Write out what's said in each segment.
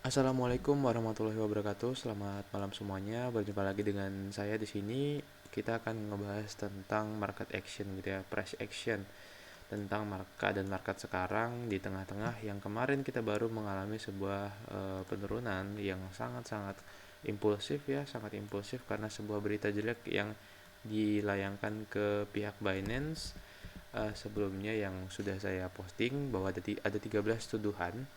Assalamualaikum warahmatullahi wabarakatuh. Selamat malam semuanya. Berjumpa lagi dengan saya di sini. Kita akan ngebahas tentang market action gitu ya, price action, tentang market dan market sekarang di tengah-tengah yang kemarin kita baru mengalami sebuah penurunan yang sangat-sangat impulsif ya, sangat impulsif karena sebuah berita jelek yang dilayangkan ke pihak Binance sebelumnya yang sudah saya posting bahwa ada 13 tuduhan.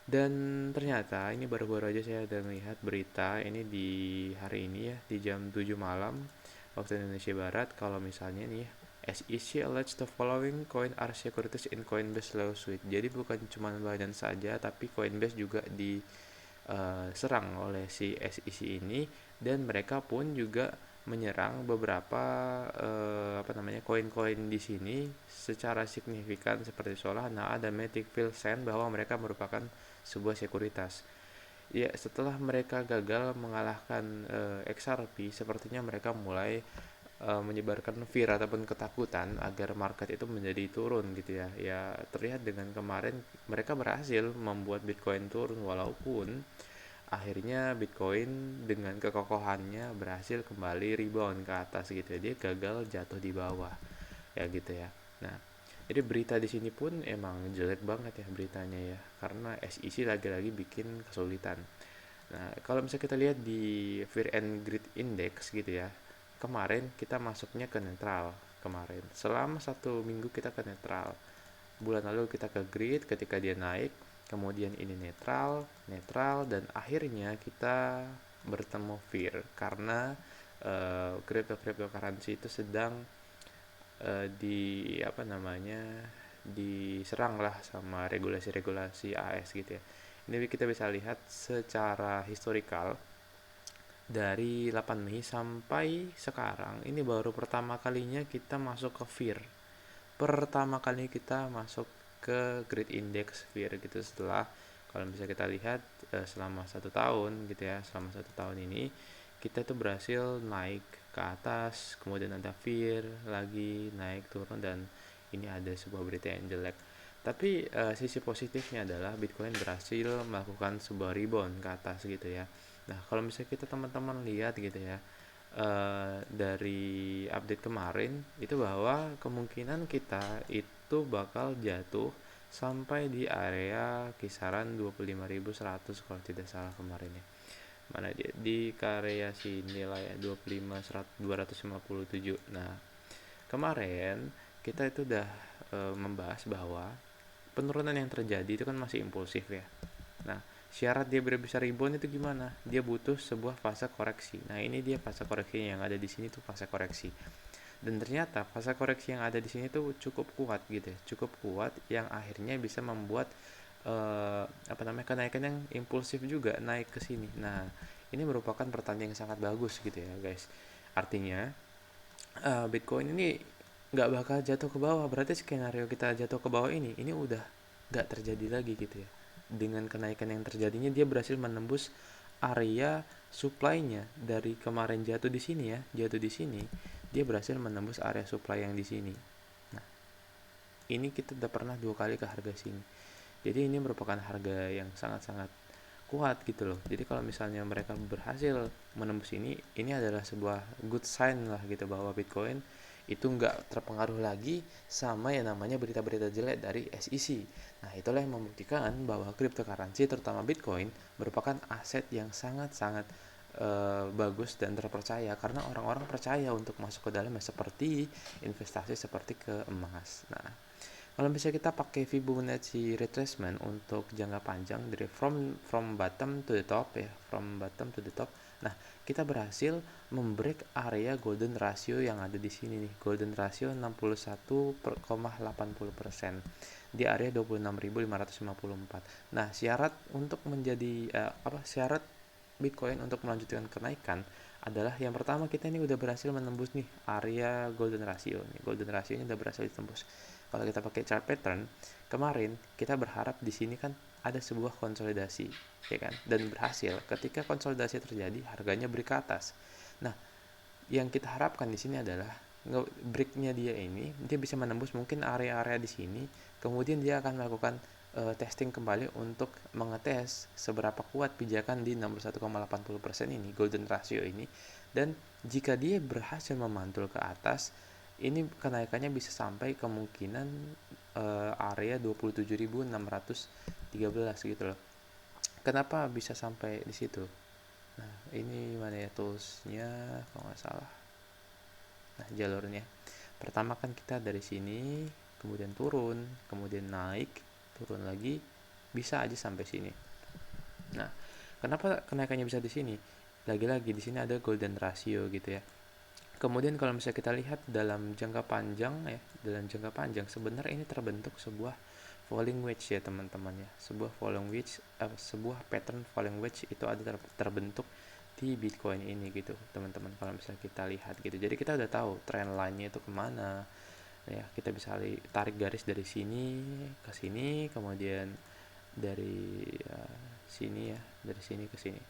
Dan ternyata ini baru-baru aja saya ada melihat berita ini di hari ini ya, di jam 7 malam waktu Indonesia Barat, kalau misalnya nih SEC alleged the following coin are securities in Coinbase lawsuit. Jadi bukan cuma Binance saja tapi Coinbase juga diserang oleh si SEC ini, dan mereka pun juga menyerang beberapa koin-koin di sini secara signifikan seperti Solana dan Matic Phil Sand bahwa mereka merupakan sebuah sekuritas. Ya, setelah mereka gagal mengalahkan XRP, sepertinya mereka mulai menyebarkan fear ataupun ketakutan agar market itu menjadi turun gitu ya. Ya, terlihat dengan kemarin mereka berhasil membuat Bitcoin turun, walaupun akhirnya Bitcoin dengan kekokohannya berhasil kembali rebound ke atas gitu ya. Dia gagal jatuh di bawah ya gitu ya. Nah, jadi berita di sini pun emang jelek banget ya beritanya ya, karena SEC lagi-lagi bikin kesulitan. Nah, kalau misalnya kita lihat di Fear and Greed Index gitu ya, kemarin kita masuknya ke netral. Kemarin selama 1 minggu kita ke netral. Bulan lalu kita ke greed ketika dia naik, kemudian ini netral, netral, dan akhirnya kita bertemu fear karena cryptocurrency itu sedang di apa namanya diserang lah sama regulasi-regulasi AS gitu ya. Ini kita bisa lihat secara historikal dari 8 Mei sampai sekarang ini baru pertama kalinya kita masuk ke fear. Pertama kali kita masuk ke Great Index Fear gitu, setelah kalau bisa kita lihat selama 1 tahun gitu ya, selama 1 tahun ini kita itu berhasil naik ke atas, kemudian ada fear lagi, naik turun, dan ini ada sebuah berita yang jelek. Tapi sisi positifnya adalah Bitcoin berhasil melakukan sebuah rebound ke atas gitu ya. Nah, kalau misalnya kita teman-teman lihat gitu ya, dari update kemarin itu bahwa kemungkinan kita itu bakal jatuh sampai di area kisaran 25.100 kalau tidak salah kemarin ya. Mana dia di area sini lah ya, 25.257. Nah, kemarin kita itu udah membahas bahwa penurunan yang terjadi itu kan masih impulsif ya. Nah, syarat dia bisa rebound itu gimana? Dia butuh sebuah fase koreksi. Nah, ini dia fase koreksi yang ada di sini tuh fase koreksi. Dan ternyata fase koreksi yang ada di sini tuh cukup kuat gitu ya, cukup kuat yang akhirnya bisa membuat kenaikan yang impulsif juga naik ke sini. Nah, ini merupakan pertanda yang sangat bagus gitu ya, guys. Artinya Bitcoin ini nggak bakal jatuh ke bawah. Berarti skenario kita jatuh ke bawah ini udah nggak terjadi lagi gitu ya. Dengan kenaikan yang terjadinya, dia berhasil menembus area supply-nya dari kemarin jatuh di sini ya, jatuh di sini, dia berhasil menembus area supply yang di sini. Nah, ini kita udah pernah 2 kali ke harga sini. Jadi ini merupakan harga yang sangat-sangat kuat gitu loh. Jadi kalau misalnya mereka berhasil menembus ini adalah sebuah good sign lah gitu, bahwa Bitcoin itu nggak terpengaruh lagi sama yang namanya berita-berita jelek dari SEC. Nah, itulah yang membuktikan bahwa cryptocurrency terutama Bitcoin merupakan aset yang sangat-sangat bagus dan terpercaya, karena orang-orang percaya untuk masuk ke dalamnya, seperti investasi seperti ke emas. Nah, kalau misalnya kita pakai Fibonacci retracement untuk jangka panjang dari from bottom to the top ya, from bottom to the top. Nah, kita berhasil membreak area golden ratio yang ada di sini nih. Golden ratio 61,80% di area 26.554. Nah, syarat untuk menjadi syarat Bitcoin untuk melanjutkan kenaikan adalah yang pertama, kita ini udah berhasil menembus nih area golden ratio nih. Golden ratio ini udah berhasil ditembus. Kalau kita pakai chart pattern, kemarin kita berharap di sini kan ada sebuah konsolidasi, ya kan? Dan berhasil. Ketika konsolidasi terjadi, harganya break ke atas. Nah, yang kita harapkan di sini adalah breaknya dia ini, dia bisa menembus mungkin area-area di sini, kemudian dia akan melakukan testing kembali untuk mengetes seberapa kuat pijakan di 61,80% ini, golden ratio ini. Dan jika dia berhasil memantul ke atas, ini kenaikannya bisa sampai kemungkinan area 27.613 gitu loh. Kenapa bisa sampai di situ? Nah, ini mana ya toolsnya kalau nggak salah. Nah, jalurnya. Pertama kan kita dari sini, kemudian turun, kemudian naik, turun lagi, bisa aja sampai sini. Nah, kenapa kenaikannya bisa di sini? Lagi-lagi di sini ada golden ratio gitu ya. Kemudian kalau misalnya kita lihat dalam jangka panjang ya, dalam jangka panjang sebenarnya ini terbentuk sebuah falling wedge ya teman-teman ya. Sebuah falling wedge, sebuah pattern falling wedge itu ada terbentuk di Bitcoin ini gitu teman-teman, kalau misalnya kita lihat gitu. Jadi kita udah tahu trend line-nya itu kemana ya. Kita bisa tarik garis dari sini ke sini, kemudian dari sini ya, dari sini ke sini.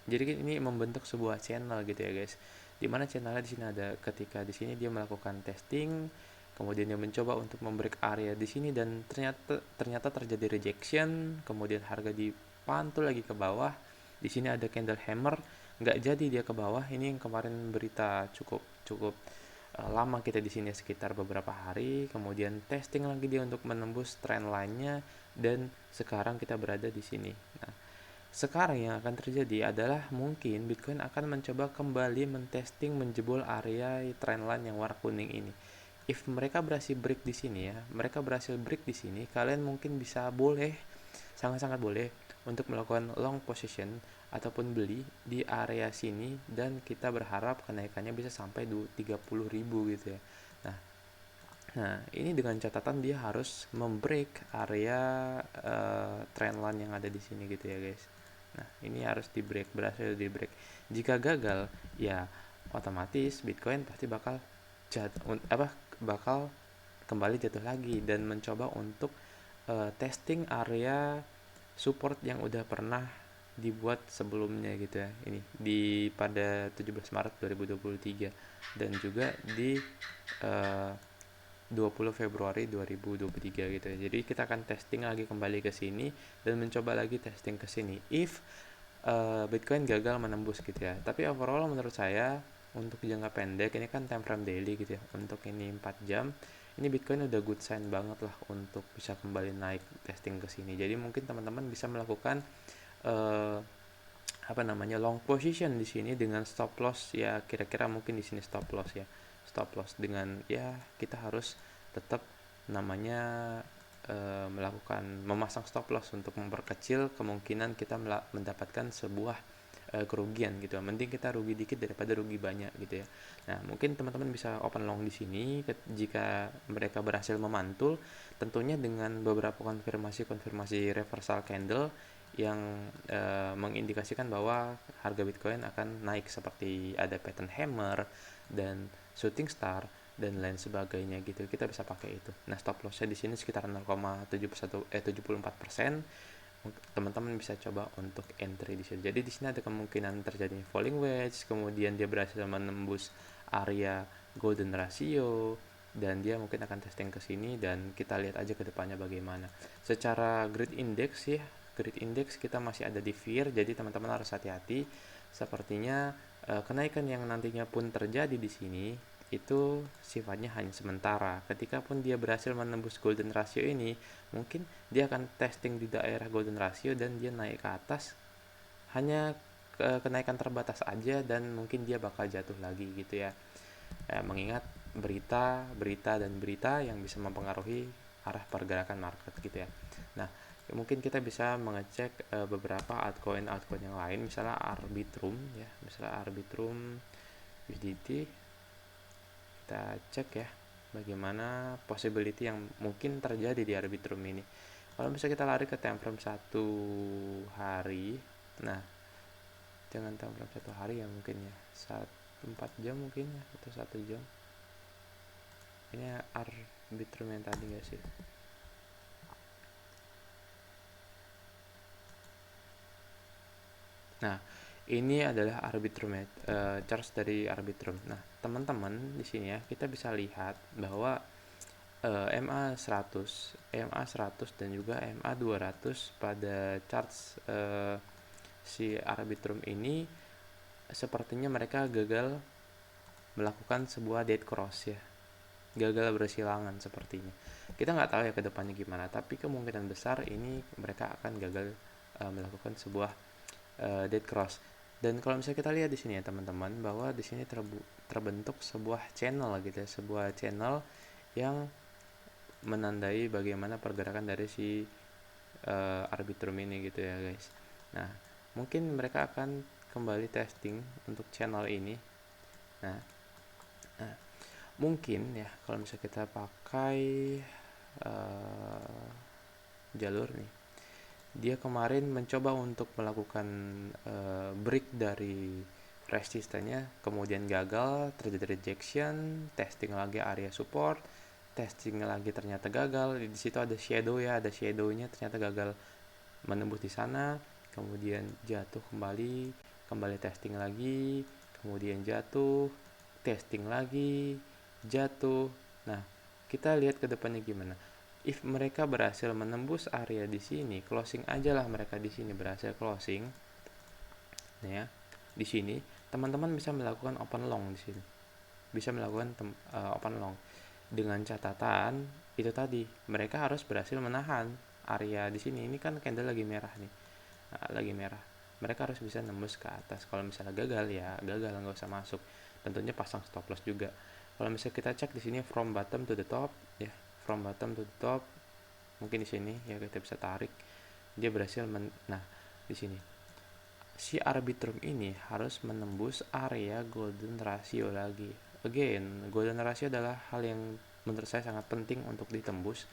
Jadi ini membentuk sebuah channel gitu ya guys. Dimana channelnya di sini ada, ketika di sini dia melakukan testing, kemudian dia mencoba untuk membreak area di sini dan ternyata terjadi rejection, kemudian harga dipantul lagi ke bawah. Di sini ada candle hammer, nggak jadi dia ke bawah. Ini yang kemarin berita cukup lama kita di sini sekitar beberapa hari, kemudian testing lagi dia untuk menembus trend line-nya dan sekarang kita berada di sini. Nah, sekarang yang akan terjadi adalah mungkin Bitcoin akan mencoba kembali mentesting menjebol area trendline yang warna kuning ini. If mereka berhasil break di sini ya, mereka berhasil break di sini, kalian mungkin bisa sangat-sangat boleh untuk melakukan long position ataupun beli di area sini, dan kita berharap kenaikannya bisa sampai 30.000 gitu ya. Nah, ini dengan catatan dia harus membreak area trendline yang ada di sini gitu ya guys. Nah, ini harus di break, berhasil di break. Jika gagal, ya otomatis Bitcoin pasti bakal bakal kembali jatuh lagi dan mencoba untuk testing area support yang udah pernah dibuat sebelumnya gitu ya. Ini pada 17 Maret 2023 dan juga di 20 Februari 2023 gitu ya. Jadi kita akan testing lagi kembali ke sini dan mencoba lagi testing ke sini if Bitcoin gagal menembus gitu ya. Tapi overall menurut saya untuk jangka pendek ini kan time frame daily gitu ya. Untuk ini 4 jam, ini Bitcoin udah good sign banget lah untuk bisa kembali naik testing ke sini. Jadi mungkin teman-teman bisa melakukan long position di sini dengan stop loss ya, kira-kira mungkin di sini stop loss ya. Stop loss dengan ya kita harus tetap memasang stop loss untuk memperkecil kemungkinan kita mendapatkan sebuah kerugian gitu. Mending kita rugi dikit daripada rugi banyak gitu ya. Nah, mungkin teman-teman bisa open long di sini jika mereka berhasil memantul, tentunya dengan beberapa konfirmasi reversal candle yang mengindikasikan bahwa harga Bitcoin akan naik, seperti ada pattern hammer dan shooting star dan lain sebagainya gitu. Kita bisa pakai itu. Nah, stop lossnya di sini sekitar 0,74%. Teman-teman bisa coba untuk entry di sini. Jadi di sini ada kemungkinan terjadinya falling wedge, kemudian dia berhasil menembus area golden ratio dan dia mungkin akan testing ke sini, dan kita lihat aja ke depannya bagaimana. Secara grid index ya, grid index kita masih ada di fear, jadi teman-teman harus hati-hati. Sepertinya kenaikan yang nantinya pun terjadi di sini itu sifatnya hanya sementara. Ketika pun dia berhasil menembus golden ratio ini, mungkin dia akan testing di daerah golden ratio dan dia naik ke atas, hanya kenaikan terbatas aja dan mungkin dia bakal jatuh lagi gitu ya. Mengingat berita yang bisa mempengaruhi arah pergerakan market gitu ya. Nah, mungkin kita bisa mengecek beberapa altcoin yang lain, misalnya Arbitrum ya, USDT. Kita cek ya bagaimana possibility yang mungkin terjadi di Arbitrum ini. Kalau misalnya kita lari ke time frame 1 hari, nah jangan time frame 1 hari ya, mungkin ya 4 jam mungkin ya, atau 1 jam. Ini Arbitrum yang tadi nggak sih? Nah, ini adalah Arbitrum ya, charts dari Arbitrum. Nah, teman-teman di sini ya kita bisa lihat bahwa MA100 dan juga MA200 pada charts si Arbitrum ini sepertinya mereka gagal melakukan sebuah dead cross ya, gagal bersilangan sepertinya. Kita nggak tahu ya ke depannya gimana, tapi kemungkinan besar ini mereka akan gagal melakukan sebuah dead cross. Dan kalau misalnya kita lihat di sini ya teman-teman, bahwa di sini terbentuk sebuah channel gitu ya, sebuah channel yang menandai bagaimana pergerakan dari si Arbitrum ini gitu ya guys. Nah, mungkin mereka akan kembali testing untuk channel ini. Nah, mungkin ya kalau misalnya kita pakai jalur nih, dia kemarin mencoba untuk melakukan break dari resistennya, kemudian gagal, terjadi rejection, testing lagi area support, testing lagi ternyata gagal. Di situ ada shadow ya, ada shadownya, ternyata gagal menembus di sana, kemudian jatuh kembali testing lagi, kemudian jatuh, testing lagi, jatuh. Nah, kita lihat ke depannya gimana. If mereka berhasil menembus area di sini, closing aja lah mereka di sini berhasil closing. Nah ya, di sini teman-teman bisa melakukan open long di sini. Bisa melakukan open long dengan catatan itu tadi, mereka harus berhasil menahan area di sini. Ini kan candle lagi merah nih. Nah, lagi merah. Mereka harus bisa nembus ke atas. Kalau misalnya gagal ya gagal, nggak usah masuk. Tentunya pasang stop loss juga. Kalau misalnya kita cek di sini from bottom to the top ya, from bottom to the top, mungkin di sini ya kita bisa tarik. Dia berhasil nah, di sini si Arbitrum ini harus menembus area golden ratio lagi. Again, golden ratio adalah hal yang menurut saya sangat penting untuk ditembus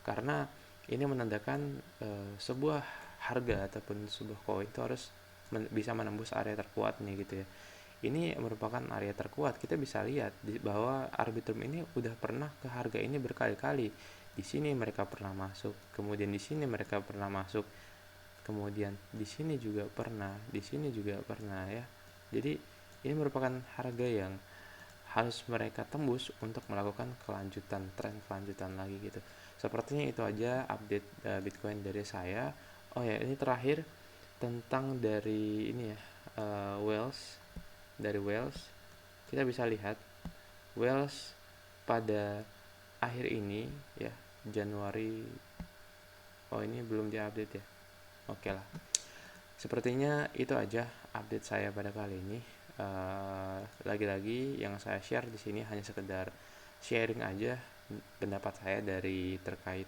karena ini menandakan sebuah harga ataupun sebuah koin itu harus bisa menembus area terkuat nih gitu ya. Ini merupakan area terkuat. Kita bisa lihat bahwa Arbitrum ini udah pernah ke harga ini berkali-kali. Di sini mereka pernah masuk, kemudian di sini mereka pernah masuk, kemudian di sini juga pernah, di sini juga pernah ya. Jadi ini merupakan harga yang harus mereka tembus untuk melakukan kelanjutan, tren kelanjutan lagi gitu. Sepertinya itu aja update Bitcoin dari saya. Oh ya, ini terakhir tentang dari ini ya, Wells. Dari Wells kita bisa lihat Wells pada akhir ini ya, Januari. Oh, ini belum diupdate ya. Oke lah. Sepertinya itu aja update saya pada kali ini. Lagi-lagi yang saya share di sini hanya sekedar sharing aja pendapat saya dari terkait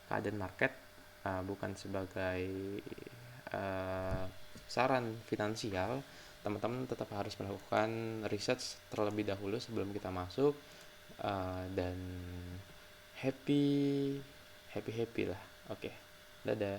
keadaan market, bukan sebagai saran finansial. Teman-teman tetap harus melakukan research terlebih dahulu sebelum kita masuk, dan happy lah. Oke, dadah.